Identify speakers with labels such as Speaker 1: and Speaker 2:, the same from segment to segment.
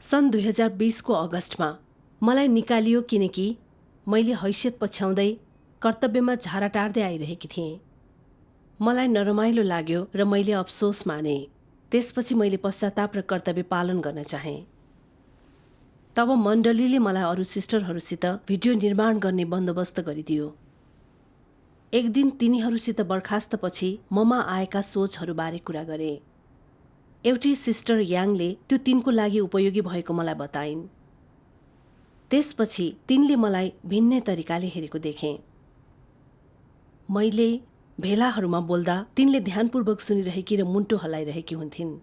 Speaker 1: सन् 2020 को अगस्टमा मलाई निकालियो किनकि मैले हैसियत पछ्याउँदै कर्तव्यमा झारा टार्दै आइरहेकी थिएँ। मलाई नरमाइलो लाग्यो र मैले अफसोस माने। त्यसपछि मैले पश्चाताप र कर्तव्य पालन गर्न चाहेँ। तब मण्डलीले मलाई अरू सिस्टरहरूसित भिडियो निर्माण गर्ने बन्दोबस्त गरिदियो। एक दिन तिनीहरूसित बर्खास्तपछि ममा आएका सोचहरूबारे कुरा गरे। एउटी सिस्टर याङले त्यो तिनको लागि उपयोगी भएको मलाई बताइन्। त्यसपछि तिनले मलाई भिन्नै तरिकाले हेरेको देखेँ। मैले भेलाहरूमा बोल्दा तिनले ध्यानपूर्वक सुनिरहेकी र मुन्टो हल्लाइरहेकी हुन्थिन्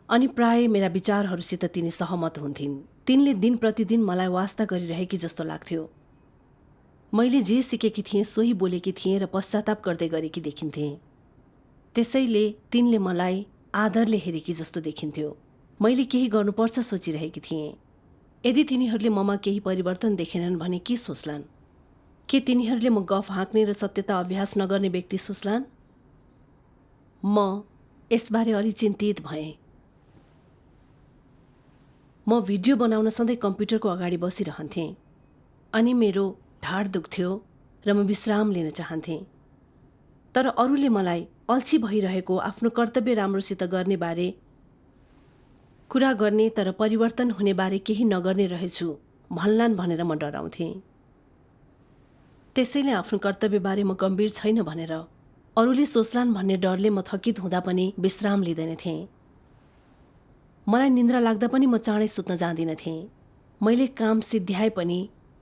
Speaker 1: अनि प्राय मेरा विचारहरूसित तिनी सहमत हुन्थिन्। तिनले दिन प्रतिदिन मलाई वास्ता गरिरहेकी जस्तो लाग्थ्यो। मैले जे सिकेकी थिएँ सोही बोलेकी थिएँ र पश्चाताप गर्दै गरेकी देखिन्थेँ। त्यसैले तिनले मलाई आदरले हेरेकी जस्तो देखिन्थ्यो। मैले केही गर्नुपर्छ सोचिरहेकी थिएँ। यदि तिनीहरूले ममा केही परिवर्तन देखेनन् भने के सोच्लान्? के तिनीहरूले म गफ हाँक्ने र सत्यता अभ्यास नगर्ने व्यक्ति सोच्लान्? म यसबारे अलि चिन्तित भएँ। म भिडियो बनाउन सधैँ कम्प्युटरको अगाडि बसिरहन्थेँ अनि मेरो ढाड दुख्थ्यो र म विश्राम लिन चाहन्थेँ। तर अरूले मलाई अल्छी भइरहेको आफ्नो कर्तव्य राम्रोसित गर्ने बारे कुरा गर्ने तर परिवर्तन हुने बारे केही नगर्ने रहेछु भन्लान् भनेर म डराउँथेँ। त्यसैले आफ्नो कर्तव्यबारे म गम्भीर छैन भनेर अरूले सोच्लान् भन्ने डरले म थकित हुँदा पनि विश्राम लिँदैनथेँ। मलाई निन्द्रा लाग्दा पनि म चाँडै सुत्न जाँदिनथेँ। मैले काम सिद्ध्याए पनि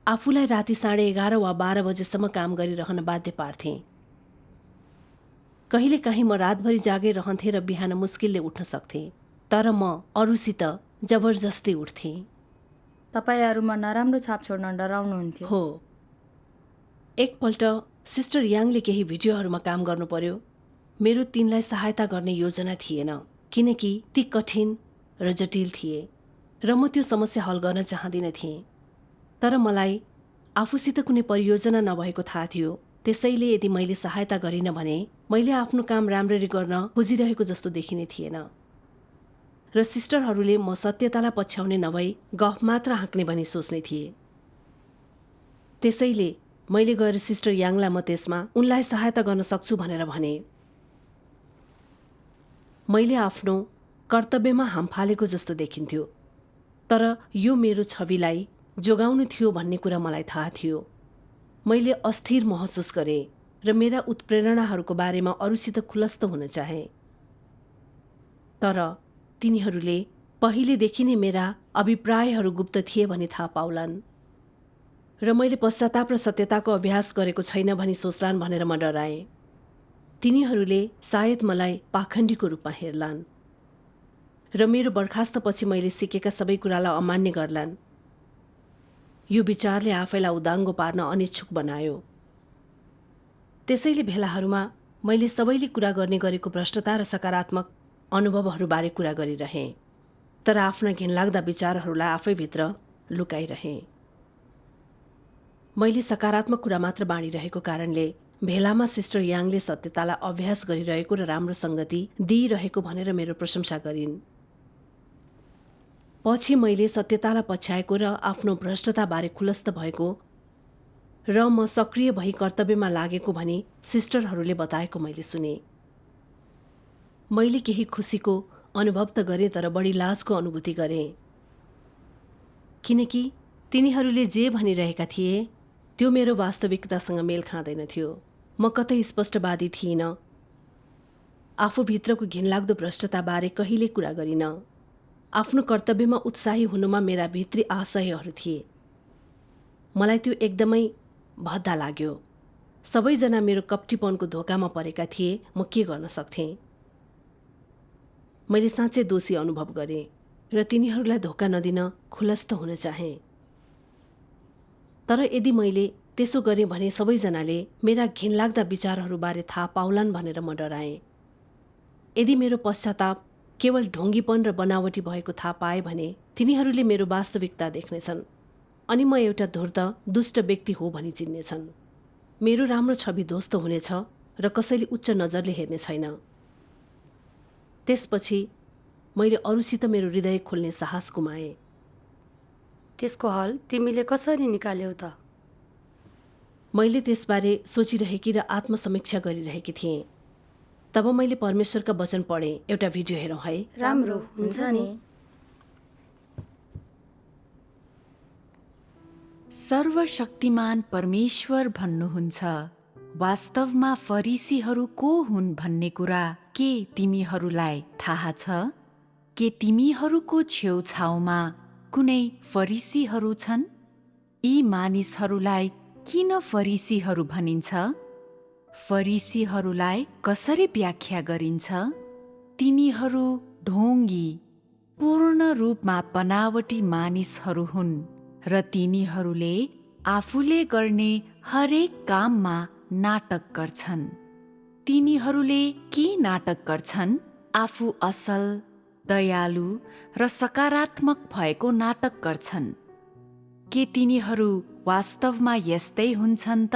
Speaker 1: आफूलाई राति 11:30 वा 12 बजेसम्म काम गरिरहन बाध्य पार्थेँ। कहिलेकाहीँ म रातभरि जागै रहन्थेँ र बिहान मुस्किलले उठ्न सक्थेँ। तर म अरूसित जबरजस्ती उठ्थेँ।
Speaker 2: तपाईँ अरूमा नराम्रो छाप छोड्न डराउनुहुन्थ्यो।
Speaker 1: हो। एकपल्ट सिस्टर याङले केही भिडियोहरूमा काम गर्नु पर्यो। मेरो तिनलाई सहायता गर्ने योजना थिएन किनकि ती कठिन र जटिल थिए र म त्यो समस्या हल गर्न चाहदिनथेँ। तर मलाई आफूसित कुनै परियोजना नभएको थाहा थियो। त्यसैले यदि मैले सहायता गरिनँ भने मैले आफ्नो काम राम्ररी गर्न खोजिरहेको जस्तो देखिने थिएन र सिस्टरहरूले म सत्यतालाई पछ्याउने नभई गफ मात्र हाँक्ने भनी सोच्ने थिए। त्यसैले मैले गएर सिस्टर याङलाई म त्यसमा उनलाई सहायता गर्न सक्छु भनेर भने। मैले आफ्नो कर्तव्यमा हाम फालेको जस्तो देखिन्थ्यो। तर यो मेरो छविलाई जोगाउनु थियो भन्ने कुरा मलाई थाहा थियो। मैले अस्थिर महसुस गरेँ र मेरा उत्प्रेरणाहरूको बारेमा अरूसित खुलस्त हुन चाहेँ। तर तिनीहरूले पहिलेदेखि नै मेरा अभिप्रायहरू गुप्त थिए भनी थाहा पाउलान् र मैले पश्चाताप र सत्यताको अभ्यास गरेको छैन भनी सोच्लान् भनेर म डराएँ। तिनीहरूले सायद मलाई पाखण्डीको रूपमा हेर्लान् र मेरो बर्खास्तपछि मैले सिकेका सबै कुरालाई अमान्य गर्लान्। यो विचारले आफैलाई उदाङ्गो पार्न अनिच्छुक बनायो। त्यसैले भेलाहरूमा मैले सबैले कुरा गर्ने गरेको भ्रष्टता र सकारात्मक अनुभवहरूबारे कुरा गरिरहेँ, तर आफ्ना घिनलाग्दा विचारहरूलाई आफैभित्र लुकाइरहेँ। मैले सकारात्मक कुरा मात्र बाँडिरहेको कारणले भेलामा सिस्टर याङले सत्यतालाई अभ्यास गरिरहेको र राम्रो सङ्गति दिइरहेको भनेर मेरो प्रशंसा गरिन्। पछि मैले सत्यतालाई पछ्याएको र आफ्नो भ्रष्टताबारे खुलस्त भएको र म सक्रिय भई कर्तव्यमा लागेको भनी सिस्टरहरूले बताएको मैले सुने। मैले केही खुसीको अनुभव त गरेँ तर बढी लाजको अनुभूति गरेँ किनकि तिनीहरूले जे भनिरहेका थिए त्यो मेरो वास्तविकतासँग मेल खाँदैनथ्यो। म कतै स्पष्टवादी थिइनँ। आफूभित्रको घिनलाग्दो भ्रष्टताबारे कहिले कुरा गरिनँ। आफ्नो कर्तव्यमा उत्साही हुनुमा मेरा भित्री आशयहरू थिए। मलाई त्यो एकदमै भद्दा लाग्यो। सबैजना मेरो कपटीपनको धोकामा परेका थिए। म के गर्न सक्थेँ? मैले साँच्चै दोषी अनुभव गरेँ र तिनीहरूलाई धोका नदिन खुलस्त हुन चाहेँ। तर यदि मैले त्यसो गरेँ भने सबैजनाले मेरा घिनलाग्दा विचारहरूबारे थाहा पाउलान् भनेर म डराएँ। यदि मेरो पश्चाताप केवल ढोंगीपन र बनावटी भएको थाहा पाए भने तिनीहरूले मेरो वास्तविकता देख्नेछन् अनि म एउटा धूर्त दुष्ट व्यक्ति हो भनी चिन्नेछन्। मेरो राम्रो छवि ध्वस्त हुनेछ र कसैले उच्च नजरले हेर्ने छैन। त्यसपछि मैले अरूसित मेरो हृदय खोल्ने साहस गुमाएँ।
Speaker 2: त्यसको हल तिमीले कसरी निकाल्यौ त?
Speaker 1: मैले त्यसबारे सोचिरहेकी र आत्मसमीक्षा गरिरहेकी थिएँ। तब मैले परमेश्वरका वचन पढेँ। एउटा भिडियो हेरौँ है।
Speaker 2: राम्रो हुन्छ नि।
Speaker 3: सर्वशक्तिमान परमेश्वर भन्नुहुन्छ, वास्तवमा फरिसीहरू को हुन् भन्ने कुरा के तिमीहरूलाई थाहा छ? के तिमीहरूको छेउछाउमा कुनै फरिसीहरू छन्? यी मानिसहरूलाई किन फरिसीहरू भनिन्छ? फरिसीहरूलाई कसरी व्याख्या गरिन्छ? तिनीहरू ढोङ्गी, पूर्ण रूपमा बनावटी मानिसहरू हुन् र तिनीहरूले आफूले गर्ने हरेक काममा नाटक गर्छन्। तिनीहरूले के नाटक गर्छन्? आफू असल, दयालु र सकारात्मक भएको नाटक गर्छन्। के तिनीहरू वास्तवमा यस्तै हुन्छन् त?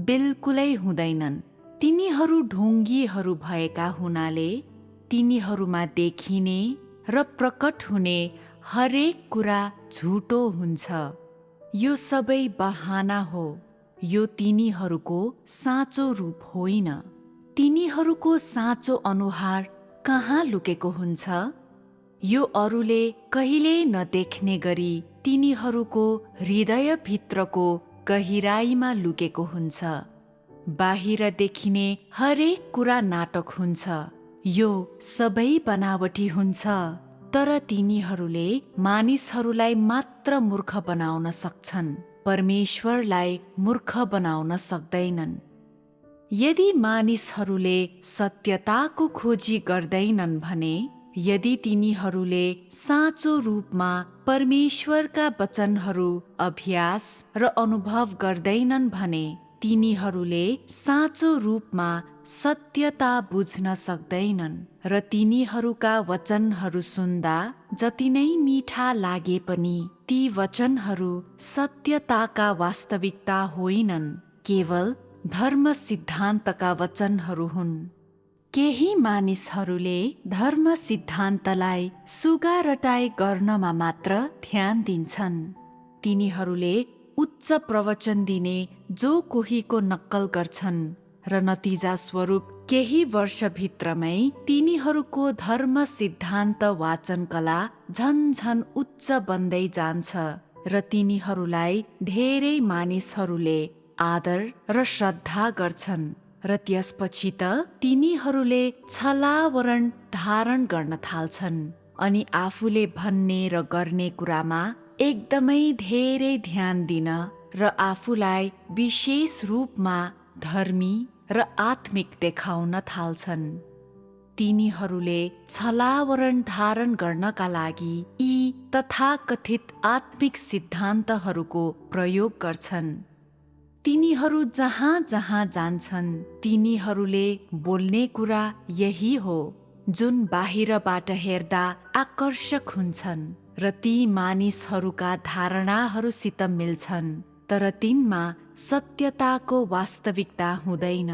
Speaker 3: बिल्कुलै हुँदैनन्। तिनीहरू ढोङ्गीहरू भएका हुनाले तिनीहरूमा देखिने र प्रकट हुने हरेक कुरा झुटो हुन्छ। यो सबै बहाना हो। यो तिनीहरूको साँचो रूप होइन। तिनीहरूको साँचो अनुहार कहाँ लुकेको हुन्छ? यो अरूले कहिल्यै नदेख्ने गरी तिनीहरूको हृदयभित्रको गहिराईमा लुकेको हुन्छ। बाहिर देखिने हरेक कुरा नाटक हुन्छ। यो सबै बनावटी हुन्छ। तर तिनीहरूले मानिसहरूलाई मात्र मूर्ख बनाउन सक्छन्, परमेश्वरलाई मूर्ख बनाउन सक्दैनन्। यदि मानिसहरूले सत्यताको खोजी गर्दैनन् भने, यदि तिनीहरूले साँचो रूपमा परमेश्वरका वचनहरू अभ्यास र अनुभव गर्दैनन् भने, तिनीहरूले साँचो रूपमा सत्यता बुझ्न सक्दैनन् र तिनीहरूका वचनहरू सुन्दा जति नै मिठा लागे पनि ती वचनहरू सत्यताका वास्तविकता होइनन्, केवल धर्म सिद्धान्तका वचनहरू हुन्। केही मानिसहरूले धर्म सिद्धान्तलाई सुगारटाई गर्नमा मात्र ध्यान दिन्छन्। तिनीहरूले उच्च प्रवचन दिने जो कोहीको नक्कल गर्छन् र नतिजा स्वरूप केही वर्षभित्रमै तिनीहरूको धर्म सिद्धान्त वाचन कला झन उच्च बन्दै जान्छ र तिनीहरूलाई धेरै मानिसहरूले आदर र श्रद्धा गर्छन् र त्यसपछि त तिनीहरूले छलावरण धारण गर्न थाल्छन् अनि आफूले भन्ने र गर्ने कुरामा एकदमै धेरै ध्यान दिन र आफूलाई विशेष रूपमा धर्मी र आत्मिक देखाउन थाल्छन्। तिनीहरूले छलावरण धारण गर्नका लागि यी तथाकथित आत्मिक सिद्धान्तहरूको प्रयोग गर्छन्। तिनीहरू जहाँ जहाँ जान्छन्, तिनीहरूले बोल्ने कुरा यही हो, जुन बाहिरबाट हेर्दा आकर्षक हुन्छन् र ती मानिसहरूका धारणाहरूसित मिल्छन्, तर तिनमा सत्यताको वास्तविकता हुँदैन।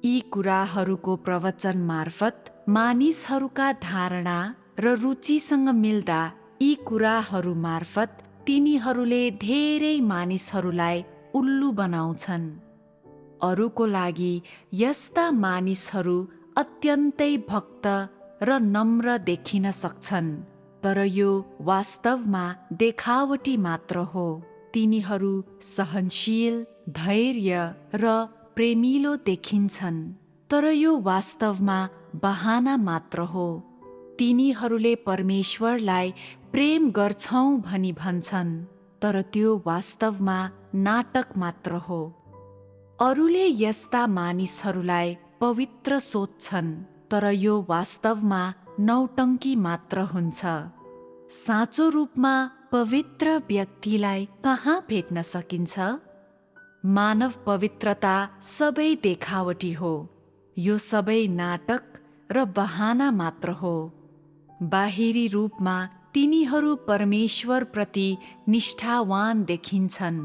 Speaker 3: यी कुराहरूको प्रवचन मार्फत मानिसहरूका धारणा र रुचिसँग मिल्दा यी कुराहरू मार्फत तिनीहरूले धेरै मानिसहरूलाई उल्लु बनाउँछन्। अरूको लागि यस्ता मानिसहरू अत्यन्तै भक्त र नम्र देखिन सक्छन्, तर यो वास्तवमा देखावटी मात्र हो। तिनीहरू सहनशील, धैर्य र प्रेमिलो देखिन्छन्, तर यो वास्तवमा बहाना मात्र हो। तिनीहरूले परमेश्वरलाई प्रेम गर्छौं भनी भन्छन्, तर त्यो वास्तवमा नाटक मात्र हो। अरूले यस्ता मानिसहरूलाई पवित्र सोच्छन्, तर यो वास्तवमा नौटङ्की मात्र हुन्छ। साँचो रूपमा पवित्र व्यक्तिलाई कहाँ भेट्न सकिन्छ? मानव पवित्रता सबै देखावटी हो। यो सबै नाटक र बहाना मात्र हो। बाहिरी रूपमा तिनीहरू परमेश्वरप्रति निष्ठावान देखिन्छन्,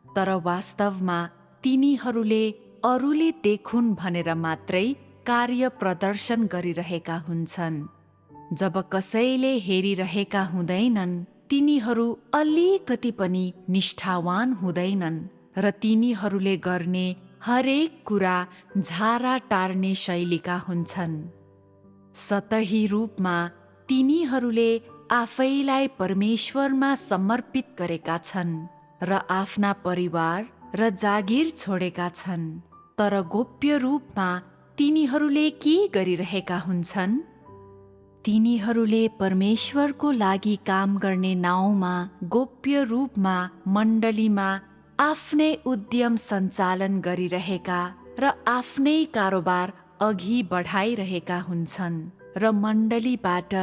Speaker 3: तर वास्तवमा तिनीहरूले अरूले देखुन् भनेर मात्रै कार्य प्रदर्शन गरिरहेका हुन्छन्। जब कसैले हेरिरहेका हुँदैनन्, तिनीहरू अलिकति पनि निष्ठावान हुँदैनन् र तिनीहरूले गर्ने हरेक कुरा झारा टार्ने शैलीका हुन्छन्। सतही रूपमा तिनीहरूले आफैलाई परमेश्वरमा समर्पित गरेका छन् र आफ्ना परिवार र जागिर छोडेका छन्, तर गोप्य रूपमा तिनीहरूले के गरिरहेका हुन्छन्? तिनीहरूले परमेश्वरको लागि काम गर्ने नाउँमा गोप्य रूपमा मण्डलीमा आफ्नै उद्यम सञ्चालन गरिरहेका र आफ्नै कारोबार अघि बढाइरहेका हुन्छन् र मण्डलीबाट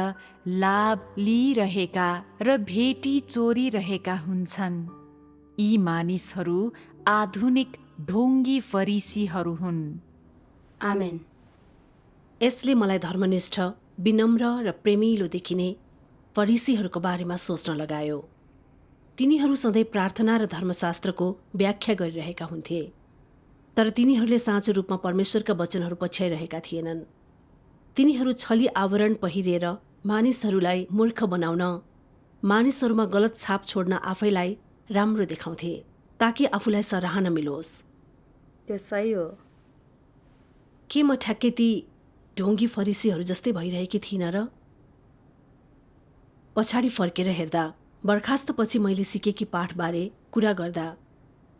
Speaker 3: लाभ लिइरहेका र भेटी चोरिरहेका हुन्छन्। यी मानिसहरू आधुनिक ढोङ्गी फरिसीहरू हुन्।
Speaker 2: आमेन।
Speaker 1: यसले मलाई धर्मनिष्ठ, विनम्र र प्रेमिलो देखिने फरिसीहरूको बारेमा सोच्न लगायो। तिनीहरू सधैँ प्रार्थना र धर्मशास्त्रको व्याख्या गरिरहेका हुन्थे, तर तिनीहरूले साँचो रूपमा परमेश्वरका वचनहरू पछ्याइरहेका थिएनन्। तिनीहरू छली आवरण पहिरेर मानिसहरूलाई मूर्ख बनाउन, मानिसहरूमा गलत छाप छोड्न आफैलाई राम्रो देखाउँथे ताकि आफूलाई सराहना मिलोस्।
Speaker 2: त्यो सही हो।
Speaker 1: के म ठ्याक्कै ती ढोङ्गी फरिसीहरू जस्तै भइरहेकी थिइनँ र? पछाडि फर्केर हेर्दा, बर्खास्तपछि मैले सिकेकी पाठबारे कुरा गर्दा,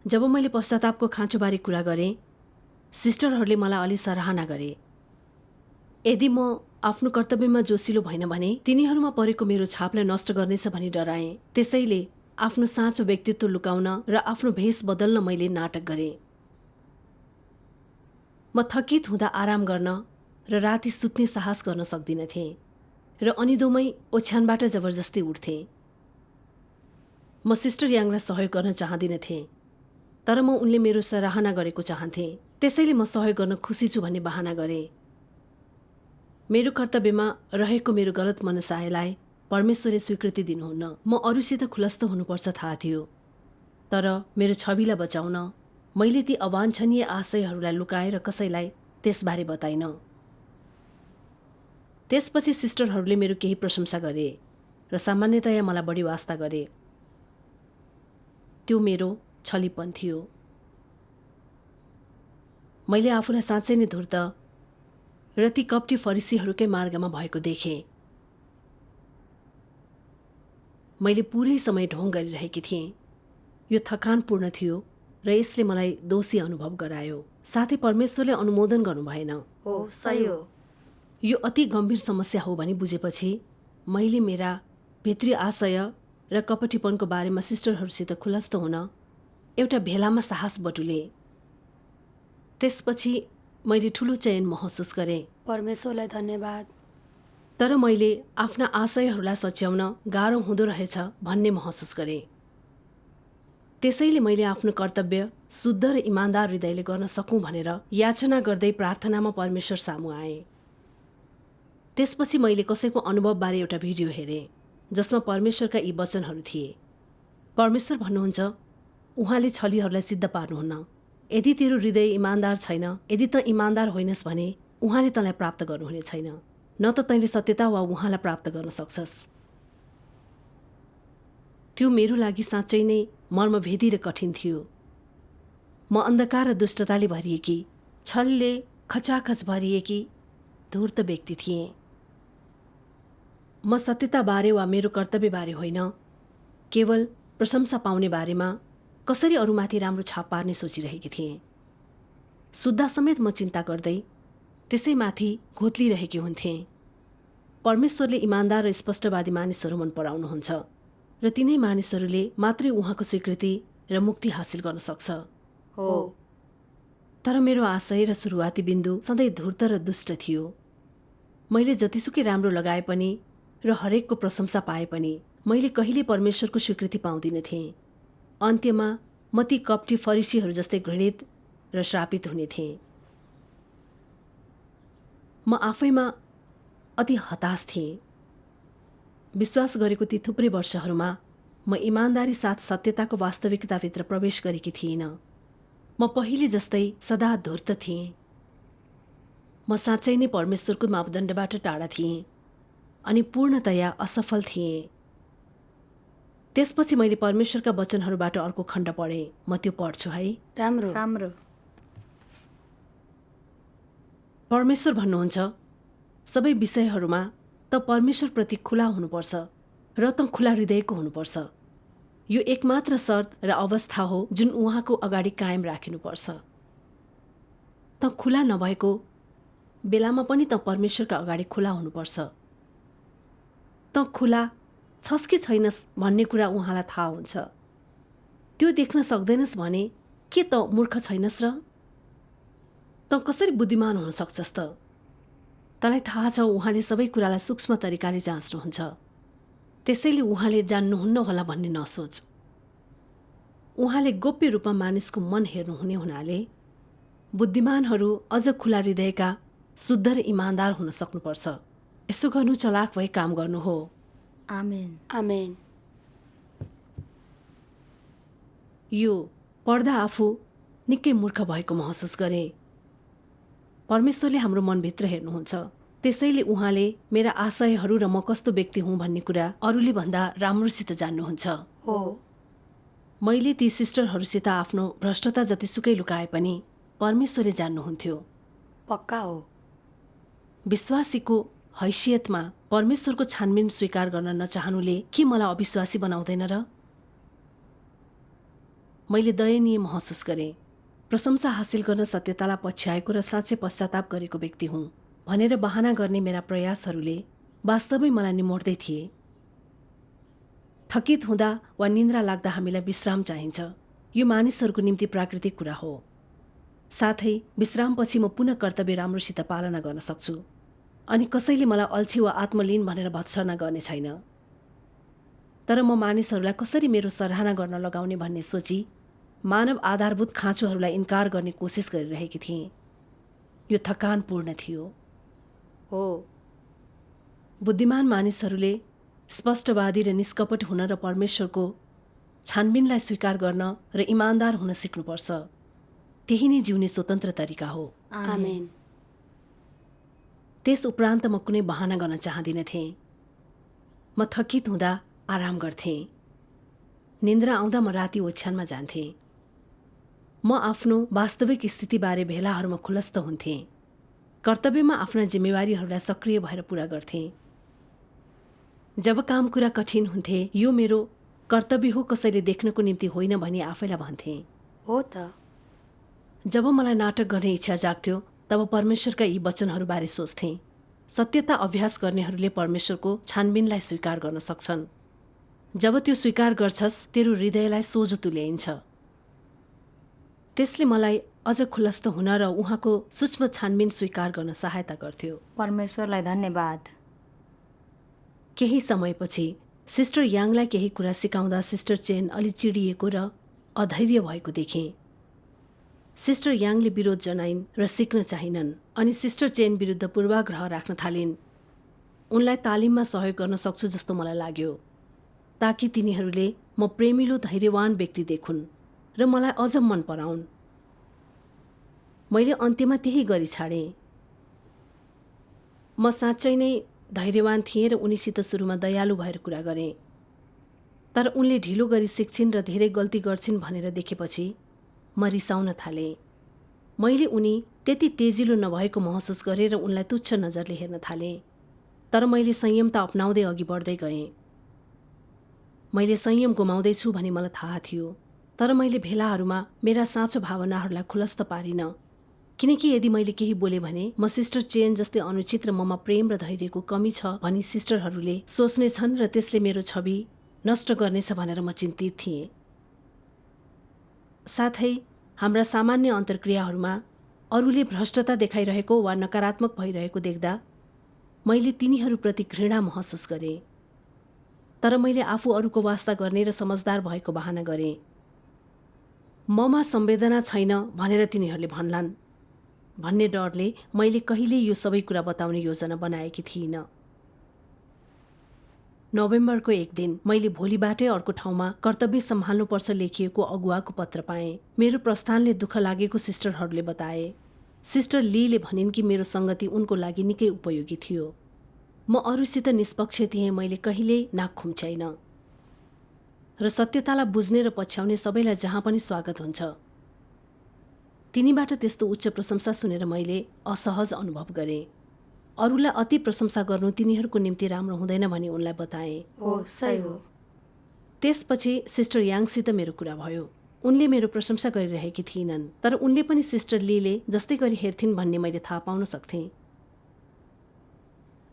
Speaker 1: जब मैले पश्चातापको खाँचोबारे कुरा गरेँ, सिस्टरहरूले मलाई अलि सराहना गरे। यदि म आफ्नो कर्तव्यमा जोसिलो भएन भने तिनीहरूमा परेको मेरो छापलाई नष्ट गर्नेछ भनी डराएँ। त्यसैले आफ्नो साँचो व्यक्तित्व लुकाउन र आफ्नो भेष बदल्न मैले नाटक गरेँ। म थकित हुँदा आराम गर्न र राति सुत्ने साहस गर्न सक्दिनथेँ र अनिदोमै ओछ्यानबाट जबरजस्ती उठ्थेँ। म सिस्टर याङलाई सहयोग गर्न चाहदिनथेँ, तर म उनले मेरो सराहना गरेको चाहन्थेँ, त्यसैले म सहयोग गर्न खुसी छु भन्ने बहाना गरेँ। मेरो कर्तव्यमा रहेको मेरो गलत मनसायलाई परमेश्वरले स्वीकृति दिनुहुन्न। म अरूसित खुलस्त हुनुपर्छ थाहा थियो, तर मेरो छविलाई बचाउन मैले ती अवाञ्छनीय आशयहरूलाई लुकाएर कसैलाई त्यसबारे बताइन। त्यसपछि सिस्टरहरूले मेरो केही प्रशंसा गरे र सामान्यतया मलाई बढी वास्ता गरे। त्यो मेरो छलीपन थियो। मैले आफूलाई साँच्चै नै धूर्त र ती कपटी फरिसीहरूकै मार्गमा भएको देखेँ। मैले पुरै समय ढोङ गरिरहेकी थिएँ। यो थकानपूर्ण थियो र यसले मलाई दोषी अनुभव गरायो। साथै परमेश्वरले अनुमोदन गर्नु भएन।
Speaker 2: हो, सही हो।
Speaker 1: यो अति गम्भीर समस्या हो भनी बुझेपछि मैले मेरा भित्री आशय र कपटीपनको बारेमा सिस्टरहरूसित खुलस्त हुन एउटा भेलामा साहस बटुले। त्यसपछि मैले ठुलो चयन महसुस गरेँ।
Speaker 2: परमेश्वरलाई धन्यवाद।
Speaker 1: तर मैले आफ्ना आशयहरूलाई सच्याउन गाह्रो हुँदो रहेछ भन्ने महसुस गरेँ। त्यसैले मैले आफ्नो कर्तव्य शुद्ध र इमान्दार हृदयले गर्न सकूँ भनेर याचना गर्दै प्रार्थनामा परमेश्वर सामु आएँ। त्यसपछि मैले कसैको अनुभवबारे एउटा भिडियो हेरेँ जसमा परमेश्वरका यी वचनहरू थिए। परमेश्वर भन्नुहुन्छ, उहाँले छलीहरूलाई सिद्ध पार्नुहुन्न। यदि तेरो हृदय इमान्दार छैन, यदि त इमान्दार होइनस् भने उहाँले तँलाई प्राप्त गर्नुहुने छैन। न त तैँले सत्यता वा उहाँलाई प्राप्त गर्न सक्छस्। त्यो मेरो लागि साँच्चै नै मर्मभेदी र कठिन थियो। म अन्धकार र दुष्टताले भरिएकी, छलले खचाखच भरिएकी धूर्त व्यक्ति थिएँ। म सत्यताबारे वा मेरो कर्तव्यबारे होइन, केवल प्रशंसा पाउने बारेमा कसरी अरूमाथि राम्रो छाप पार्ने सोचिरहेकी थिएँ। सुत्दा समेत म चिन्ता गर्दै त्यसैमाथि घोत्लिरहेकी हुन्थेँ। परमेश्वरले इमान्दार र स्पष्टवादी मानिसहरू मन पराउनुहुन्छ र तिनै मानिसहरूले मात्रै उहाँको स्वीकृति र मुक्ति हासिल गर्न सक्छ।
Speaker 2: हो।
Speaker 1: तर मेरो आशय र सुरुवाती बिन्दु सधैँ धूर्त र दुष्ट थियो। मैले जतिसुकै राम्रो लगाए पनि र हरेकको प्रशंसा पाए पनि मैले कहिले परमेश्वरको स्वीकृति पाउँदिनथेँ। अन्त्यमा म ती कपटी फरिसीहरू जस्तै घृणित र श्रापित हुने थिएँ। म आफैमा अति हताश थिएँ। विश्वास गरेको ती थुप्रै वर्षहरूमा म इमान्दारी साथ सत्यताको वास्तविकताभित्र प्रवेश गरेकी थिइनँ। म पहिले जस्तै सदा धूर्त थिएँ। म साँच्चै नै परमेश्वरको मापदण्डबाट टाढा थिएँ अनि पूर्णतया असफल थिएँ। त्यसपछि मैले परमेश्वरका वचनहरूबाट अर्को खण्ड पढेँ। म त्यो पढ्छु है।
Speaker 2: राम्रो राम्रो
Speaker 1: परमेश्वर भन्नुहुन्छ, सबै विषयहरूमा त परमेश्वरप्रति खुला हुनुपर्छ र त खुला हृदयको हुनुपर्छ। यो एकमात्र शर्त र अवस्था हो जुन उहाँको अगाडि कायम राखिनुपर्छ। त खुला नभएको बेलामा पनि त परमेश्वरका अगाडि खुला हुनुपर्छ। त खुला छस् कि छैनस् भन्ने कुरा उहाँलाई थाहा हुन्छ। त्यो देख्न सक्दैनस् भने के त मूर्ख छैनस् र? त कसरी बुद्धिमान हुन सक्छस् त? तँलाई थाहा छ उहाँले सबै कुरालाई सूक्ष्म तरिकाले जाँच्नुहुन्छ। त्यसैले उहाँले जान्नुहुन्न होला भन्ने नसोच। उहाँले गोप्य रूपमा मानिसको मन हेर्नुहुने हुनाले बुद्धिमानहरू अझ खुला हृदयका, शुद्ध र इमान्दार हुन सक्नुपर्छ। यसो गर्नु चलाक भई काम गर्नु हो।
Speaker 2: आमेन
Speaker 4: आमेन।
Speaker 1: यो पढ्दा आफू निकै मूर्ख भएको महसुस गरे। परमेश्वरले हाम्रो मनभित्र हेर्नुहुन्छ। त्यसैले उहाँले मेरा आशयहरू र म कस्तो व्यक्ति हुँ भन्ने कुरा अरूले भन्दा राम्रोसित जान्नुहुन्छ।
Speaker 4: हो।
Speaker 1: मैले ती सिस्टरहरूसित आफ्नो भ्रष्टता जतिसुकै लुकाए पनि परमेश्वरले जान्नुहुन्थ्यो।
Speaker 4: पक्का हो।
Speaker 1: विश्वासीको हैसियतमा परमेश्वरको छानबिन स्वीकार गर्न नचाहनुले के मलाई अविश्वासी बनाउँदैन र? मैले दयनीय महसुस गरेँ। प्रशंसा हासिल गर्न सत्यतालाई पछ्याएको र साँच्चै पश्चाताप गरेको व्यक्ति हुँ भनेर बहाना गर्ने मेरा प्रयासहरूले वास्तवमै मलाई निमोड्दै थिए। थकित हुँदा वा निन्द्रा लाग्दा हामीलाई विश्राम चाहिन्छ। यो मानिसहरूको निम्ति प्राकृतिक कुरा हो। साथै विश्रामपछि म पुनः कर्तव्य राम्रोसित पालना गर्न सक्छु अनि कसैले मलाई अल्छी वा आत्मलीन भनेर भत्सना गर्ने छैन। तर म मानिसहरूलाई कसरी मेरो सराहना गर्न लगाउने भन्ने सोची मानव आधारभूत खाँचोहरूलाई इन्कार गर्ने कोसिस गरिरहेकी थिएँ। यो थकानपूर्ण थियो।
Speaker 4: हो।
Speaker 1: बुद्धिमान मानिसहरूले स्पष्टवादी र निष्कपट हुन र परमेश्वरको छानबिनलाई स्वीकार गर्न र इमान्दार हुन सिक्नुपर्छ। त्यही नै जिउने स्वतन्त्र तरिका हो।
Speaker 4: आमेन।
Speaker 1: त्यस उपरान्त म कुनै बहाना गर्न चाहदिनथेँ। म थकित हुँदा आराम गर्थेँ। निन्द्रा आउँदा म राति ओछ्यानमा जान्थेँ। म आफ्नो वास्तविक स्थितिबारे भेलाहरूमा खुलस्त हुन्थेँ। कर्तव्यमा आफ्ना जिम्मेवारीहरूलाई सक्रिय भएर पूरा गर्थेँ। जब काम कुरा कठिन हुन्थे, यो मेरो कर्तव्य हो, कसैले देख्नको निम्ति होइन भनी आफैलाई भन्थेँ।
Speaker 4: हो त।
Speaker 1: जब मलाई नाटक गर्ने इच्छा जाग्थ्यो तब परमेश्वरका यी वचनहरूबारे सोच्थेँ। सत्यता अभ्यास गर्नेहरूले परमेश्वरको छानबिनलाई स्वीकार गर्न सक्छन्। जब त्यो स्वीकार गर्छस् तेरो हृदयलाई सोझो तुल्याइन्छ। त्यसले मलाई अझ खुलस्त हुन र उहाँको सूक्ष्म छानबिन स्वीकार गर्न सहायता गर्थ्यो।
Speaker 2: परमेश्वरलाई धन्यवाद।
Speaker 1: केही समयपछि सिस्टर याङलाई केही कुरा सिकाउँदा सिस्टर चेन अलि चिडिएको र अधैर्य भएको देखेँ। सिस्टर याङले विरोध जनाइन् र सिक्न चाहिनन् अनि सिस्टर चेन विरुद्ध पूर्वाग्रह राख्न थालिन्। उनलाई तालिममा सहयोग गर्न सक्छु जस्तो मलाई लाग्यो, ताकि तिनीहरूले म प्रेमिलो धैर्यवान व्यक्ति देखुन् र मलाई अझ मन पराउन्। मैले अन्त्यमा त्यही गरी छाडेँ। म साँच्चै नै धैर्यवान थिएँ र उनीसित सुरुमा दयालु भएर कुरा गरेँ। तर उनले ढिलो गरी सिक्छिन् र धेरै गल्ती गर्छिन् भनेर देखेपछि म रिसाउन थालेँ। मैले उनी त्यति तेजिलो नभएको महसुस गरेँ र उनलाई तुच्छ नजरले हेर्न थालेँ। तर मैले संयमता अपनाउँदै अघि बढ्दै गएँ। मैले संयम गुमाउँदैछु भनी मलाई थाहा थियो, तर मैले भेलाहरूमा मेरा साँचो भावनाहरूलाई खुलस्त पारिन, किनकि यदि मैले केही बोलेँ भने म सिस्टर चेन जस्तै अनुचित र ममा प्रेम र धैर्यको कमी छ भनी सिस्टरहरूले सोच्नेछन् र त्यसले मेरो छवि नष्ट गर्नेछ भनेर म चिन्तित थिएँ। साथै हाम्रा सामान्य अन्तर्क्रियाहरूमा अरूले भ्रष्टता देखाइरहेको वा नकारात्मक भइरहेको देख्दा मैले तिनीहरूप्रति घृणा महसुस गरेँ। तर मैले आफू अरूको वास्ता गर्ने र समझदार भएको बहाना गरेँ। ममा संवेदना छैन भनेर तिनीहरूले भन्लान् भन्ने डरले मैले कहिले यो सबै कुरा बताउने योजना बनाएकी थिइनँ। नोभेम्बरको एक दिन मैले भोलिबाटै अर्को ठाउँमा कर्तव्य सम्हाल्नुपर्छ लेखिएको अगुवाको पत्र पाएँ। मेरो प्रस्थानले दुःख लागेको सिस्टरहरूले बताए। सिस्टर लीले भनिन् कि मेरो सङ्गति उनको लागि निकै उपयोगी थियो। म अरूसित निष्पक्ष थिएँ। मैले कहिल्यै नाक खुम्च्याइन। र सत्यतालाई बुझ्ने र पछ्याउने सबैलाई जहाँ पनि स्वागत हुन्छ। तिनीबाट त्यस्तो उच्च प्रशंसा सुनेर मैले असहज अनुभव गरेँ। अरूलाई अति प्रशंसा गर्नु तिनीहरूको निम्ति राम्रो हुँदैन भनी उनलाई बताएँ।
Speaker 4: हो, सही हो।
Speaker 1: त्यसपछि सिस्टर याङसित मेरो कुरा भयो। उनले मेरो प्रशंसा गरिरहेकी थिइनन्, तर उनले पनि सिस्टर लीले जस्तै गरी हेर्थिन् भन्ने मैले थाहा पाउन सक्थेँ।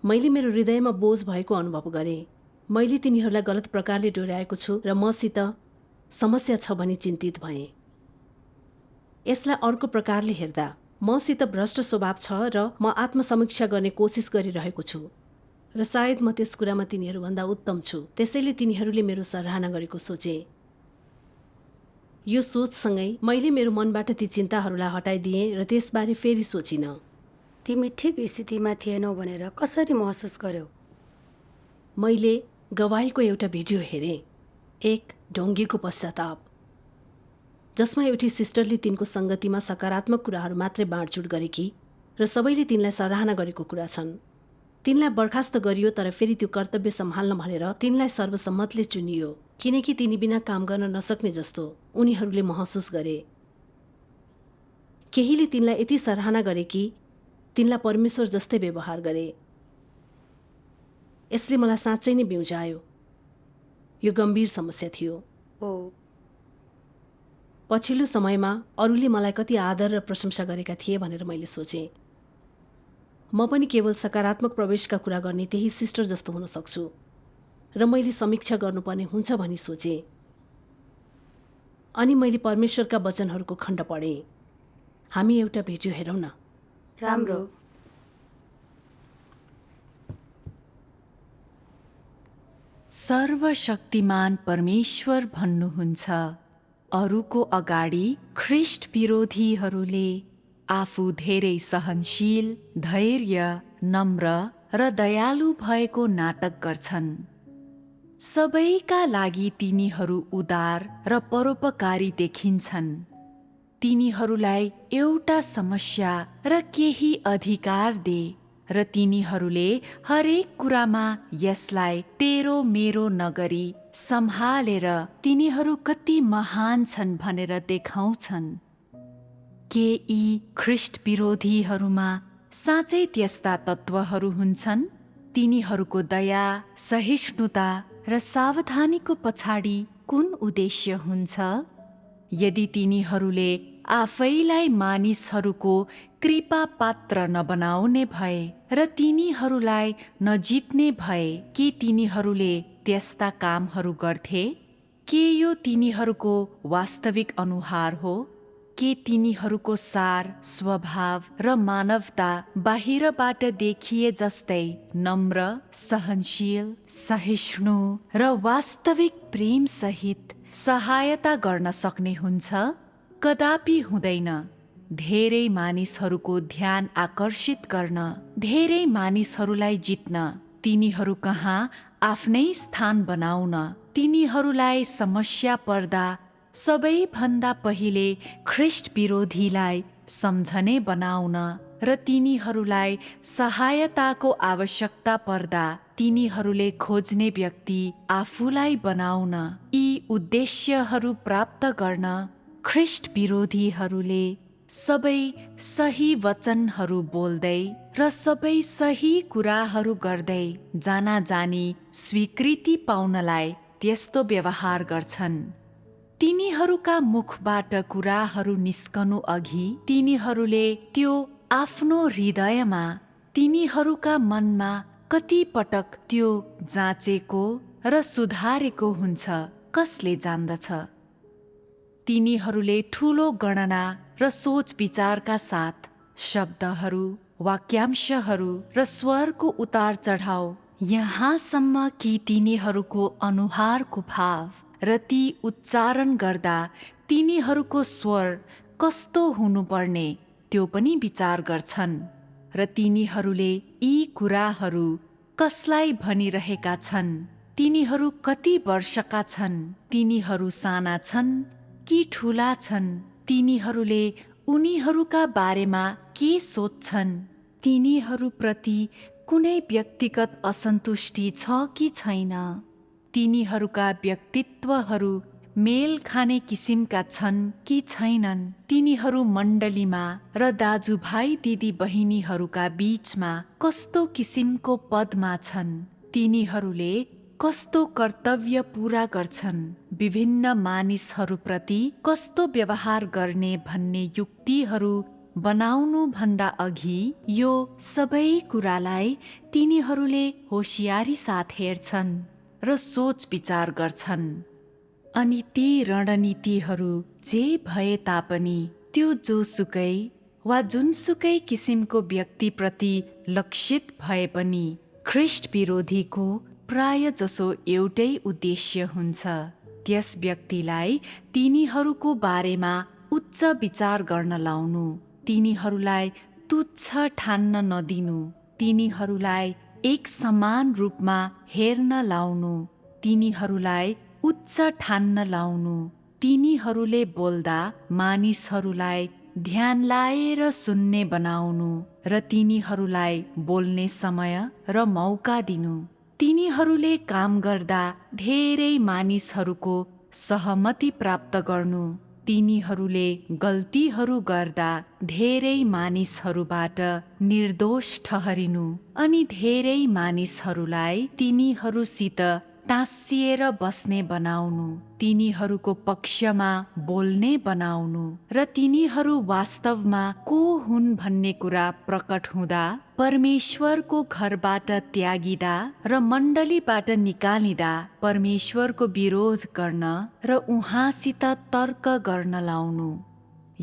Speaker 1: मैले मेरो हृदयमा बोझ भएको अनुभव गरेँ। मैले तिनीहरूलाई गलत प्रकारले डोर्याएको छु र मसित समस्या छ भनी चिन्तित भएँ। यसलाई अर्को प्रकारले हेर्दा मसित भ्रष्ट स्वभाव छ र म आत्मसमीक्षा गर्ने कोसिस गरिरहेको छु र सायद म त्यस कुरामा तिनीहरूभन्दा उत्तम छु, त्यसैले तिनीहरूले मेरो सराहना गरेको सोचे। यो सोचसँगै मैले मेरो मनबाट ती चिन्ताहरूलाई हटाइदिएँ र त्यसबारे फेरि सोचिनँ।
Speaker 4: तिमी ठिक स्थितिमा थिएनौ भनेर कसरी महसुस गर्यौ?
Speaker 1: मैले गवाहीको एउटा भिडियो हेरेँ, एक ढोङ्गीको पश्चाताप, जसमा एउटी सिस्टरले तिनको सङ्गतिमा सकारात्मक कुराहरू मात्रै बाँडचुँड गरेकी र सबैले तिनलाई सराहना गरेको कुरा छन्। तिनलाई बर्खास्त गरियो, तर फेरि त्यो कर्तव्य सम्हाल्न भनेर तिनलाई सर्वसम्मतले चुनियो, किनकि तिनी बिना काम गर्न नसक्ने जस्तो उनीहरूले महसुस गरे। केहीले तिनलाई यति सराहना गरे कि तिनलाई परमेश्वर जस्तै व्यवहार गरे। यसले मलाई साँच्चै नै बिउजायो। यो गम्भीर समस्या थियो।
Speaker 4: हो,
Speaker 1: पछिल्लो समयमा अरूले मलाई कति आदर र प्रशंसा गरेका थिए भनेर मैले सोचेँ। म पनि केवल सकारात्मक प्रवेशका कुरा गर्ने त्यही सिस्टर जस्तो हुन सक्छु र मैले समीक्षा गर्नुपर्ने हुन्छ भनी सोचेँ। अनि मैले परमेश्वरका वचनहरूको खण्ड पढेँ। हामी एउटा भिडियो हेरौँ न।
Speaker 4: राम्रो।
Speaker 3: सर्वशक्तिमान परमेश्वर भन्नुहुन्छ, अरूको अगाडि ख्रिस्ट विरोधीहरूले आफू धेरै सहनशील, धैर्य, नम्र र दयालु भएको नाटक गर्छन्। सबैका लागि तिनीहरू उदार र परोपकारी देखिन्छन्। तिनीहरूलाई एउटा समस्या र केही अधिकार दे र तिनीहरूले हरेक कुरामा यसलाई तेरो मेरो नगरी सम्हालेर तिनीहरू कति महान छन् भनेर देखाउँछन्। के यी ख्रिस्ट विरोधीहरूमा साँच्चै त्यस्ता तत्त्वहरू हुन्छन्? तिनीहरूको दया, सहिष्णुता र सावधानीको पछाडि कुन उद्देश्य हुन्छ? यदि तिनीहरूले आफैलाई मानिसहरूको कृपा पात्र नबनाउने भए र तिनीहरूलाई नजित्ने भए के तिनीहरूले त्यस्ता कामहरू गर्थे? के यो तिनीहरूको वास्तविक अनुहार हो? के तिनीहरूको सार, स्वभाव र मानवता बाहिरबाट देखिए जस्तै नम्र, सहनशील, सहिष्णु र वास्तविक प्रेम सहित सहायता गर्न सक्ने हुन्छ? कदापि हुँदैन। धेरै मानिसहरूको ध्यान आकर्षित गर्न, धेरै मानिसहरूलाई जित्न, तिनीहरू कहाँ आफ्नै स्थान बनाउन, तिनीहरूलाई समस्या पर्दा सबैभन्दा पहिले ख्रिस्ट विरोधीलाई सम्झने बनाउन र तिनीहरूलाई सहायताको आवश्यकता पर्दा तिनीहरूले खोज्ने व्यक्ति आफूलाई बनाउन, यी उद्देश्यहरू प्राप्त गर्न ख्रिस्ट विरोधीहरूले सबै सही वचनहरू बोल्दै र सबै सही कुराहरू गर्दै जानाजानी स्वीकृति पाउनलाई त्यस्तो व्यवहार गर्छन्। तिनीहरूका मुखबाट कुराहरू निस्कनु अघि तिनीहरूले त्यो आफ्नो हृदयमा, तिनीहरूका मनमा कति पटक त्यो जाँचेको र सुधारेको हुन्छ, कसले जान्दछ? तिनीहरूले ठूलो गणना र सोच विचारका साथ शब्दहरू, वाक्यांशहरू र स्वरको उतार चढाव, यहाँसम्म कि तिनीहरूको अनुहारको भाव र ती उच्चारण गर्दा तिनीहरूको स्वर कस्तो हुनुपर्ने त्यो पनि विचार गर्छन् र तिनीहरूले यी कुराहरू कसलाई भनिरहेका छन्? तिनीहरू कति वर्षका छन्? तिनीहरू साना छन् कि ठुला छन्? तिनीहरूले उनीहरूका बारेमा के सोच्छन्? तिनीहरूप्रति कुनै व्यक्तिगत असन्तुष्टि छ कि छैन? तिनीहरूका व्यक्तित्वहरू मेल खाने किसिमका छन् कि छैनन्। तिनीहरू मण्डलीमा र दाजुभाइ दिदी बहिनीहरूका बीचमा कस्तो किसिमको पदमा छन्। तिनीहरूले कस्तो कर्तव्य पूरा गर्छन्। विभिन्न मानिसहरूप्रति कस्तो व्यवहार गर्ने भन्ने युक्तिहरू बनाउनु भन्दा अघि यो सबै कुरालाई तिनीहरूले होसियारी साथ हेर्छन् र सोच विचार गर्छन्। अनि ती रणनीतिहरू जे भए तापनि त्यो जोसुकै वा जुनसुकै किसिमको व्यक्तिप्रति लक्षित भए पनि ख्रिस्ट विरोधीको प्राय जसो एउटै उद्देश्य हुन्छ, त्यस व्यक्तिलाई तिनीहरूको बारेमा उच्च विचार गर्न लाउनु, तिनीहरूलाई तुच्छ ठान्न नदिनु, तिनीहरूलाई एक समान रूपमा हेर्न लाउनु, तिनीहरूलाई उच्च ठान्न लाउनु, तिनीहरूले बोल्दा मानिसहरूलाई ध्यान लाएर सुन्ने बनाउनु र तिनीहरूलाई बोल्ने समय र मौका दिनु, तिनीहरूले काम गर्दा धेरै मानिसहरूको सहमति प्राप्त गर्नु, तिनीहरूले गल्तीहरू गर्दा धेरै मानिसहरूबाट निर्दोष ठहरिनु अनि धेरै मानिसहरूलाई तिनीहरूसित टाँसिएर बस्ने बनाउनु, तिनीहरूको पक्षमा बोल्ने बनाउनु र तिनीहरू वास्तवमा को हुन् भन्ने कुरा प्रकट हुँदा परमेश्वरको घरबाट त्यागिदा र मण्डलीबाट निकालिदा परमेश्वरको विरोध गर्न र उहाँसित तर्क गर्न लाउनु।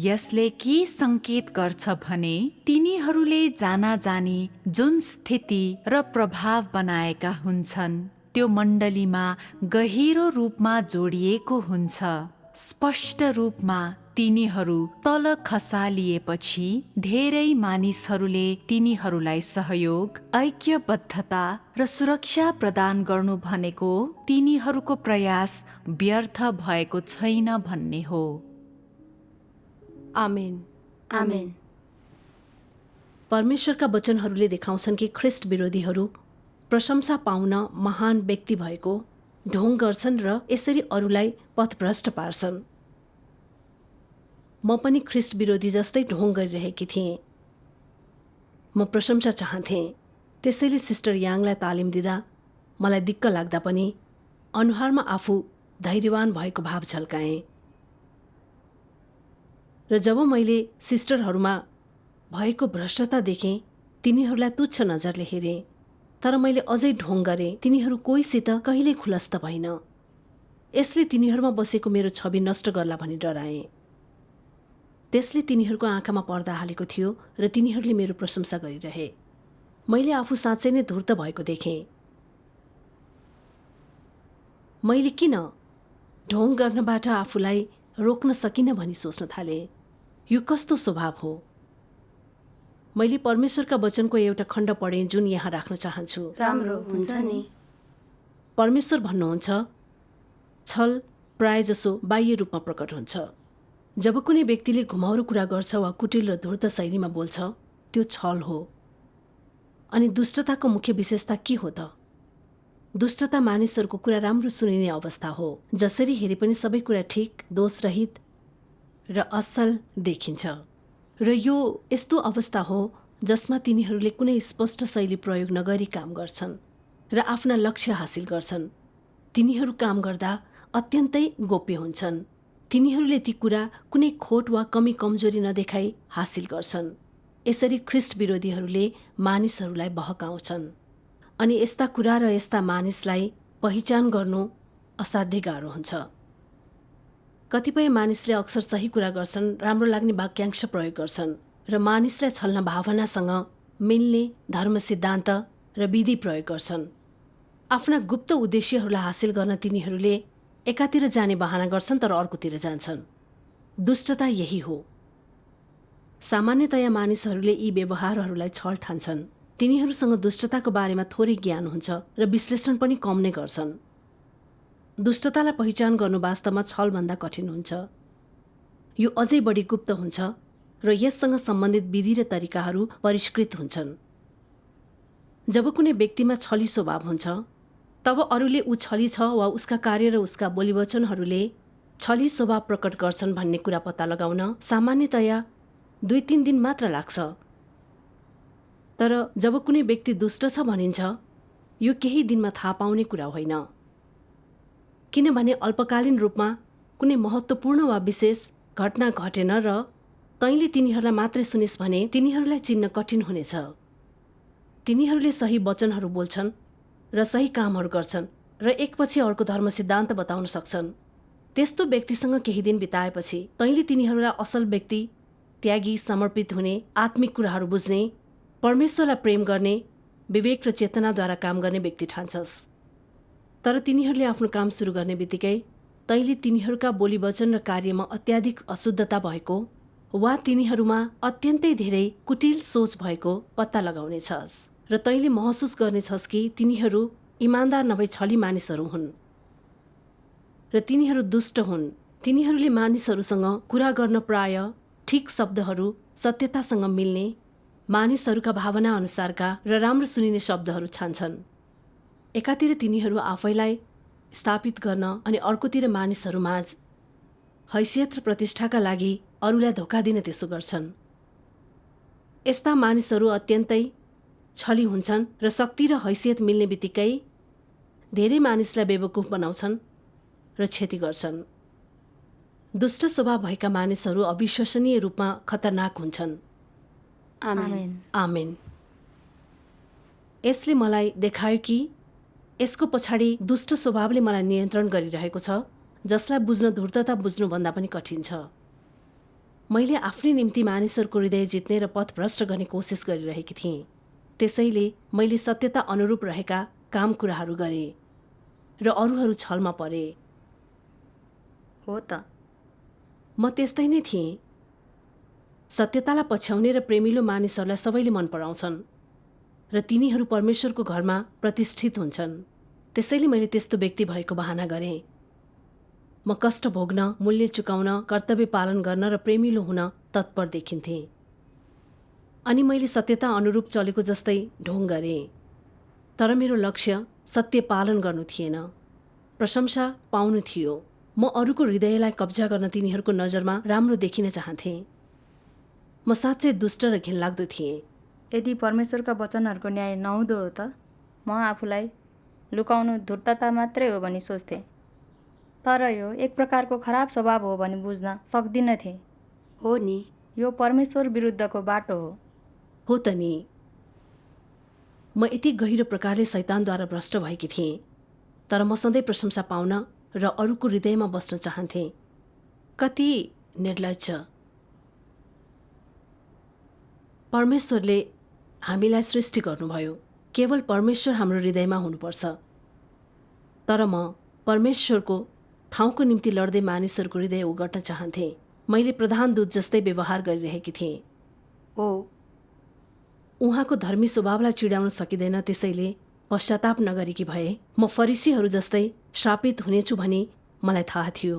Speaker 3: यसले के सङ्केत गर्छ भने तिनीहरूले जानाजानी जुन स्थिति र प्रभाव बनाएका हुन्छन् त्यो मण्डलीमा गहिरो रूपमा जोडिएको हुन्छ। स्पष्ट रूपमा तिनीहरू तल खसालिएपछि धेरै मानिसहरूले तिनीहरूलाई सहयोग, ऐक्यबद्धता र सुरक्षा प्रदान गर्नु भनेको तिनीहरूको प्रयास व्यर्थ भएको छैन भन्ने हो।
Speaker 1: आमेन।
Speaker 4: आमेन।
Speaker 1: परमेश्वरका वचनहरूले देखाउँछन् कि ख्रिस्ट विरोधीहरू प्रशंसा पाउन महान व्यक्ति भएको ढोङ गर्छन् र यसरी अरूलाई पथभ्रष्ट पार्छन्। म पनि ख्रिस्ट विरोधी जस्तै ढोङ गरिरहेकी थिएँ। म प्रशंसा चाहन्थेँ, त्यसैले सिस्टर याङलाई तालिम दिँदा मलाई दिक्क लाग्दा पनि अनुहारमा आफू धैर्यवान भएको भाव झल्काएँ। र जब मैले सिस्टरहरूमा भएको भ्रष्टता देखेँ, तिनीहरूलाई तुच्छ नजरले हेरेँ, तर मैले अझै ढोङ गरेँ। तिनीहरू कोहीसित कहिल्यै खुलस्त भइन। यसले तिनीहरूमा बसेको मेरो छवि नष्ट गर्ला भनी डराएँ। त्यसले तिनीहरूको आँखामा पर्दा हालेको थियो र तिनीहरूले मेरो प्रशंसा गरिरहे। मैले आफू साँच्चै नै धूर्त भएको देखेँ। मैले किन ढोङ गर्नबाट आफूलाई रोक्न सकिनँ भनी सोच्न थालेँ। यो कस्तो स्वभाव हो? मैले परमेश्वरका वचनको एउटा खण्ड पढेँ जुन यहाँ राख्न चाहन्छु।
Speaker 4: राम्रो हुन्छ नि।
Speaker 1: परमेश्वर भन्नुहुन्छ, छल प्रायजसो बाह्य रूपमा प्रकट हुन्छ। जब कुनै व्यक्तिले घुमाउरो कुरा गर्छ वा कुटिल र धूर्त शैलीमा बोल्छ, त्यो छल हो। अनि दुष्टताको मुख्य विशेषता के हो त? दुष्टता मानिसहरूको कुरा राम्रो सुनिने अवस्था हो। जसरी हेरे पनि सबै कुरा ठिक, दोषरहित र असल देखिन्छ। र यो यस्तो अवस्था हो जसमा तिनीहरूले कुनै स्पष्ट शैली प्रयोग नगरी काम गर्छन् र आफ्ना लक्ष्य हासिल गर्छन्। तिनीहरू काम गर्दा अत्यन्तै गोप्य हुन्छन्। तिनीहरूले ती कुरा कुनै खोट वा कमी कमजोरी नदेखाई हासिल गर्छन्। यसरी ख्रिस्ट विरोधीहरूले मानिसहरूलाई बहकाउँछन्। अनि यस्ता कुरा र यस्ता मानिसलाई पहिचान गर्नु असाध्यै गाह्रो हुन्छ। कतिपय मानिसले अक्सर सही कुरा गर्छन्, राम्रो लाग्ने वाक्यांश प्रयोग गर्छन् र मानिसलाई छल्न भावनासँग मिल्ने धर्म सिद्धान्त र विधि प्रयोग गर्छन्। आफ्ना गुप्त उद्देश्यहरूलाई हासिल गर्न तिनीहरूले एकातिर जाने बहाना गर्छन् तर अर्कोतिर जान्छन्। दुष्टता यही हो। सामान्यतया मानिसहरूले यी व्यवहारहरूलाई छल ठान्छन्। तिनीहरूसँग दुष्टताको बारेमा थोरै ज्ञान हुन्छ र विश्लेषण पनि कम नै गर्छन्। दुष्टतालाई पहिचान गर्नु वास्तवमा छलभन्दा कठिन हुन्छ। यो अझै बढी गुप्त हुन्छ र यससँग सम्बन्धित विधि र तरिकाहरू परिष्कृत हुन्छन्। जब कुनै व्यक्तिमा छली स्वभाव हुन्छ, तब अरूले ऊ छली छ वा उसका कार्य र उसका बोलीवचनहरूले छली स्वभाव प्रकट गर्छन् भन्ने कुरा पत्ता लगाउन सामान्यतया 2-3 दिन मात्र लाग्छ। तर जब कुनै व्यक्ति दुष्ट छ भनिन्छ, यो केही दिनमा थाहा पाउने कुरा होइन, किनभने अल्पकालीन रूपमा कुनै महत्त्वपूर्ण वा विशेष घटना घटेन र तैँले तिनीहरूलाई मात्रै सुनिस् भने तिनीहरूलाई चिन्न कठिन हुनेछ। तिनीहरूले सही वचनहरू बोल्छन् र सही कामहरू गर्छन् र एकपछि अर्को धर्म सिद्धान्त बताउन सक्छन्। त्यस्तो व्यक्तिसँग केही दिन बिताएपछि तैँले तिनीहरूलाई असल व्यक्ति, त्यागी, समर्पित हुने, आत्मिक कुराहरू बुझ्ने, परमेश्वरलाई प्रेम गर्ने, विवेक र चेतनाद्वारा काम गर्ने व्यक्ति ठान्छस्। तर तिनीहरूले आफ्नो काम सुरु गर्ने बित्तिकै तैँले तिनीहरूका बोलीवचन र कार्यमा अत्याधिक अशुद्धता भएको वा तिनीहरूमा अत्यन्तै धेरै कुटिल सोच भएको पत्ता लगाउनेछस् र तैँले महसुस गर्नेछस् कि तिनीहरू इमान्दार नभई छली मानिसहरू हुन् र तिनीहरू दुष्ट हुन्। तिनीहरूले मानिसहरूसँग कुरा गर्न प्राय ठिक शब्दहरू, सत्यतासँग मिल्ने, मानिसहरूका भावना अनुसारका र राम्रो सुनिने शब्दहरू छान्छन्। एकातिर तिनीहरू आफैलाई स्थापित गर्न अनि अर्कोतिर मानिसहरूमाझ हैसियत र प्रतिष्ठाका लागि अरूलाई धोका दिन त्यसो गर्छन्। यस्ता मानिसहरू अत्यन्तै छली हुन्छन् र शक्ति र हैसियत मिल्ने बित्तिकै धेरै मानिसलाई बेवकुफ बनाउँछन् र क्षति गर्छन्। दुष्ट स्वभाव भएका मानिसहरू अविश्वसनीय रूपमा खतरनाक हुन्छन्।
Speaker 4: आमेन।
Speaker 1: आमेन। यसले मलाई देखायो कि यसको पछाडि दुष्ट स्वभावले मलाई नियन्त्रण गरिरहेको छ, जसलाई बुझ्न धूर्तता बुझ्नुभन्दा पनि कठिन छ। मैले आफ्नै निम्ति मानिसहरूको हृदय जित्ने र पथभ्रष्ट गर्ने कोसिस गरिरहेकी थिएँ। त्यसैले मैले सत्यता अनुरूप रहेका काम कुराहरू गरेँ र अरूहरू छलमा परे।
Speaker 2: हो त,
Speaker 1: म त्यस्तै नै थिएँ। सत्यतालाई पछ्याउने र प्रेमिलो मानिसहरूलाई सबैले मन पराउँछन् र तिनीहरू परमेश्वरको घरमा प्रतिष्ठित हुन्छन्। त्यसैले मैले त्यस्तो व्यक्ति भएको बहाना गरेँ। म कष्ट भोग्न, मूल्य चुकाउन, कर्तव्य पालन गर्न र प्रेमिलो हुन तत्पर देखिन्थेँ। अनि मैले सत्यता अनुरूप चलेको जस्तै ढोङ गरेँ। तर मेरो लक्ष्य सत्य पालन गर्नु थिएन, प्रशंसा पाउनु थियो। म अरूको हृदयलाई कब्जा गर्न तिनीहरूको नजरमा राम्रो देखिन चाहन्थेँ। म साँच्चै दुष्ट र घिनलाग्दो थिएँ।
Speaker 2: यदि परमेश्वरका वचनहरूको न्याय नहुँदो हो त म आफूलाई लुकाउनु धूर्तता मात्रै हो भनी सोच्थेँ। तर यो एक प्रकारको खराब स्वभाव हो भनी बुझ्न सक्दिनँ थिएँ।
Speaker 4: हो नि,
Speaker 2: यो परमेश्वर विरुद्धको बाटो हो।
Speaker 1: हो त नि। म यति गहिरो प्रकारले शैतानद्वारा भ्रष्ट भएकी थिएँ, तर म सधैँ प्रशंसा पाउन र अरूको हृदयमा बस्न चाहन्थेँ। कति निर्लज्ज! परमेश्वरले हामीलाई सृष्टि गर्नुभयो, केवल परमेश्वर हाम्रो हृदयमा हुनुपर्छ। तर म परमेश्वरको ठाउँको निम्ति लड्दै मानिसहरूको हृदय उगट्न चाहन्थेँ। मैले प्रधान दूत जस्तै व्यवहार गरिरहेकी थिएँ।
Speaker 4: हो,
Speaker 1: उहाँको धर्मी स्वभावलाई चिडाउन सकिँदैन, त्यसैले पश्चाताप नगरेकी भए म फरिसीहरू जस्तै श्रापित हुनेछु भनी मलाई थाहा थियो।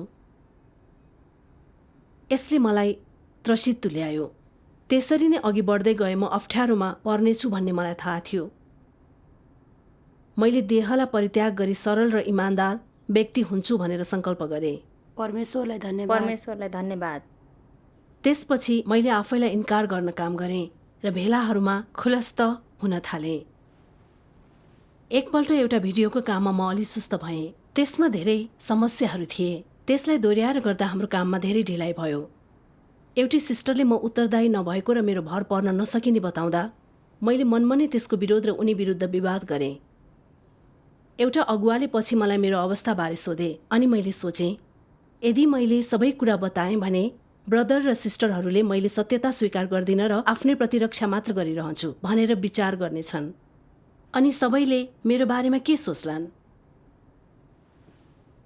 Speaker 1: यसले मलाई त्रसित तुल्यायो। त्यसरी नै अघि बढ्दै गए म अप्ठ्यारोमा पर्नेछु भन्ने मलाई थाहा थियो। मैले देहलाई परित्याग गरी सरल र इमान्दार व्यक्ति हुन्छु भनेर सङ्कल्प गरेँ।
Speaker 4: परमेश्वरलाई धन्यवाद।
Speaker 2: परमेश्वरलाई धन्यवाद।
Speaker 1: त्यसपछि मैले आफैलाई इन्कार गर्न काम गरेँ र भेलाहरूमा खुलस्त हुन थालेँ। एकपल्ट एउटा भिडियोको काममा म अलि सुस्त भएँ। त्यसमा धेरै समस्याहरू थिए। त्यसलाई दोहोऱ्याएर गर्दा हाम्रो काममा धेरै ढिलाइ भयो। एउटी सिस्टरले म उत्तरदायी नभएको र मेरो भर पर्न नसकिने बताउँदा मैले मनमा नै त्यसको विरोध र उनी विरुद्ध विवाद गरेँ। एउटा अगुवाले पछि मलाई मेरो अवस्थाबारे सोधे अनि मैले सोचेँ, यदि मैले सबै कुरा बताएँ भने ब्रदर र सिस्टरहरूले मैले सत्यता स्वीकार गर्दिन र आफ्नै प्रतिरक्षा मात्र गरिरहन्छु भनेर विचार गर्नेछन्। अनि सबैले मेरो बारेमा के सोच्लान्?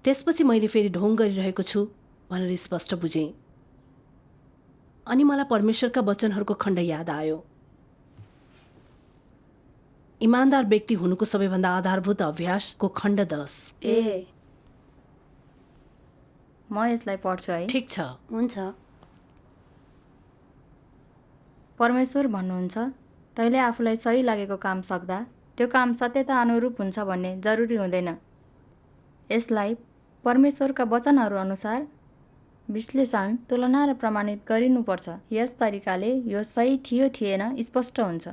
Speaker 1: त्यसपछि मैले फेरि ढोङ गरिरहेको छु भनेर स्पष्ट बुझेँ। अनि मलाई परमेश्वरका वचनहरूको खण्ड याद आयो। इमान्दार व्यक्ति हुनुको सबैभन्दा आधारभूत अभ्यासको खण्ड 10।
Speaker 4: ए,
Speaker 2: म यसलाई पढ्छु है।
Speaker 1: ठिक छ।
Speaker 4: हुन्छ।
Speaker 2: परमेश्वर भन्नुहुन्छ, तैँले आफूलाई सही लागेको काम सक्दा त्यो काम सत्यता अनुरूप हुन्छ भन्ने जरुरी हुँदैन। यसलाई परमेश्वरका वचनहरू अनुसार विश्लेषण, तुलना र प्रमाणित गरिनुपर्छ। यस तरिकाले यो सही थियो थिएन स्पष्ट हुन्छ।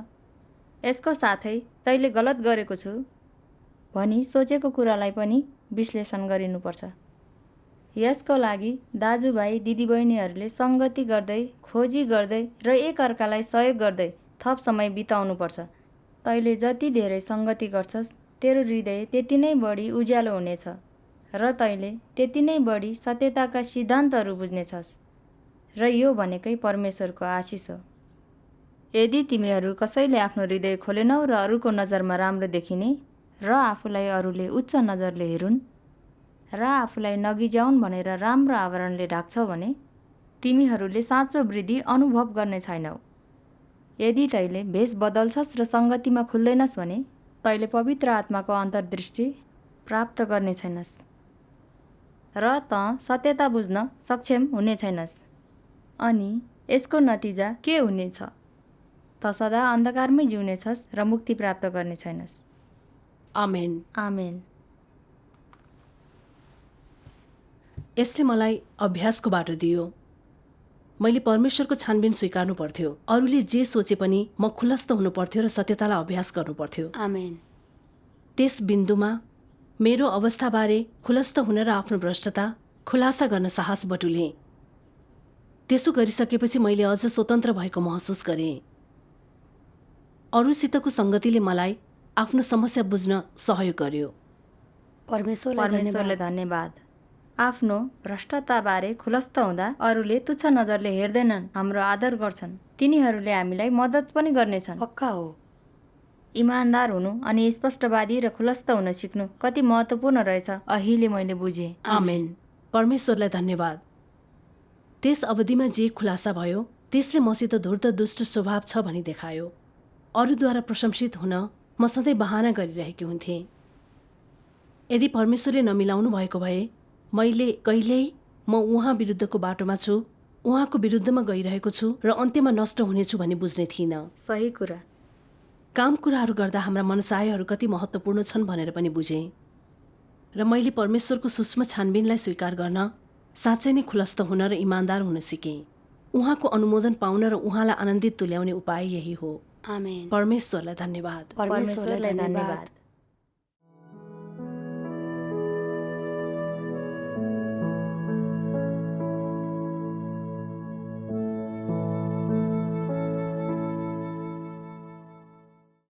Speaker 2: यसको साथै तैँले गलत गरेको छु भनी सोचेको कुरालाई पनि विश्लेषण गरिनुपर्छ। यसको लागि दाजुभाइ दिदीबहिनीहरूले सङ्गति गर्दै, खोजी गर्दै र एकअर्कालाई सहयोग गर्दै थप समय बिताउनुपर्छ। तैँले जति धेरै सङ्गति गर्छस् तेरो हृदय त्यति नै बढी उज्यालो हुनेछ र तैँले त्यति नै बढी सत्यताका सिद्धान्तहरू बुझ्नेछस् र यो भनेकै परमेश्वरको आशिष हो। यदि तिमीहरू कसैले आफ्नो हृदय खोलेनौ र अरूको नजरमा राम्रो देखिने र आफूलाई अरूले उच्च नजरले हेरुन् र आफूलाई नगिजाउन् भनेर राम्रो आवरणले ढाक्छौ भने तिमीहरूले साँचो वृद्धि अनुभव गर्ने छैनौ। यदि तैँले भेष बदल्छस् र सङ्गतिमा खुल्दैनस् भने तैँले पवित्र आत्माको अन्तर्दृष्टि प्राप्त गर्ने छैनस् र त सत्यता बुझ्न सक्षम हुने छैनस्। अनि यसको नतिजा के हुनेछ? त सदा अन्धकारमै जिउनेछस् र मुक्ति प्राप्त गर्ने छैनस्।
Speaker 1: आमेन।
Speaker 2: आमेन।
Speaker 1: यसले मलाई अभ्यासको बाटो दियो। मैले परमेश्वरको छानबिन स्वीकार्नु पर्थ्यो। अरूले जे सोचे पनि म खुलस्त हुनु पर्थ्यो र सत्यतालाई अभ्यास गर्नु पर्थ्यो।
Speaker 4: आमेन।
Speaker 1: त्यस बिन्दुमा मेरो अवस्थाबारे खुलस्त हुन र आफ्नो भ्रष्टता खुलासा गर्न साहस बटुलेँ। त्यसो गरिसकेपछि मैले अझ स्वतन्त्र भएको महसुस गरेँ। अरूसितको सङ्गतिले मलाई आफ्नो समस्या बुझ्न सहयोग गर्यो।
Speaker 2: परमेश्वरले धन्यवाद। आफ्नो भ्रष्टताबारे खुलस्त हुँदा अरूले तुच्छ नजरले हेर्दैनन्, हाम्रो आदर गर्छन्। तिनीहरूले हामीलाई मद्दत पनि गर्नेछन्।
Speaker 4: पक्का हो।
Speaker 2: इमान्दार हुनु अनि स्पष्टवादी र खुलस्त हुन सिक्नु कति महत्त्वपूर्ण रहेछ अहिले मैले बुझेँ।
Speaker 1: आमेन। परमेश्वरलाई धन्यवाद। त्यस अवधिमा जे खुलासा भयो त्यसले मसित धूर्त दुष्ट स्वभाव छ भनी देखायो। अरूद्वारा प्रशंसित हुन म सधैँ बहाना गरिरहेकी हुन्थेँ। यदि परमेश्वरले नमिलाउनु भएको भए मैले कहिल्यै म उहाँ विरुद्धको बाटोमा छु, उहाँको विरुद्धमा गइरहेको छु र अन्त्यमा नष्ट हुनेछु भन्ने बुझ्ने थिइनँ।
Speaker 2: सही कुरा।
Speaker 1: काम कुराहरू गर्दा हाम्रा मनसायहरू कति महत्त्वपूर्ण छन् भनेर पनि बुझेँ र मैले परमेश्वरको सूक्ष्म छानबिनलाई स्वीकार गर्न, साँच्चै नै खुलस्त हुन र इमान्दार हुन सिकेँ। उहाँको अनुमोदन पाउन र उहाँलाई आनन्दित तुल्याउने उपाय यही हो।
Speaker 4: आमेन।
Speaker 1: परमेश्वरलाई धन्यवाद।
Speaker 2: परमेश्वरलाई धन्यवाद।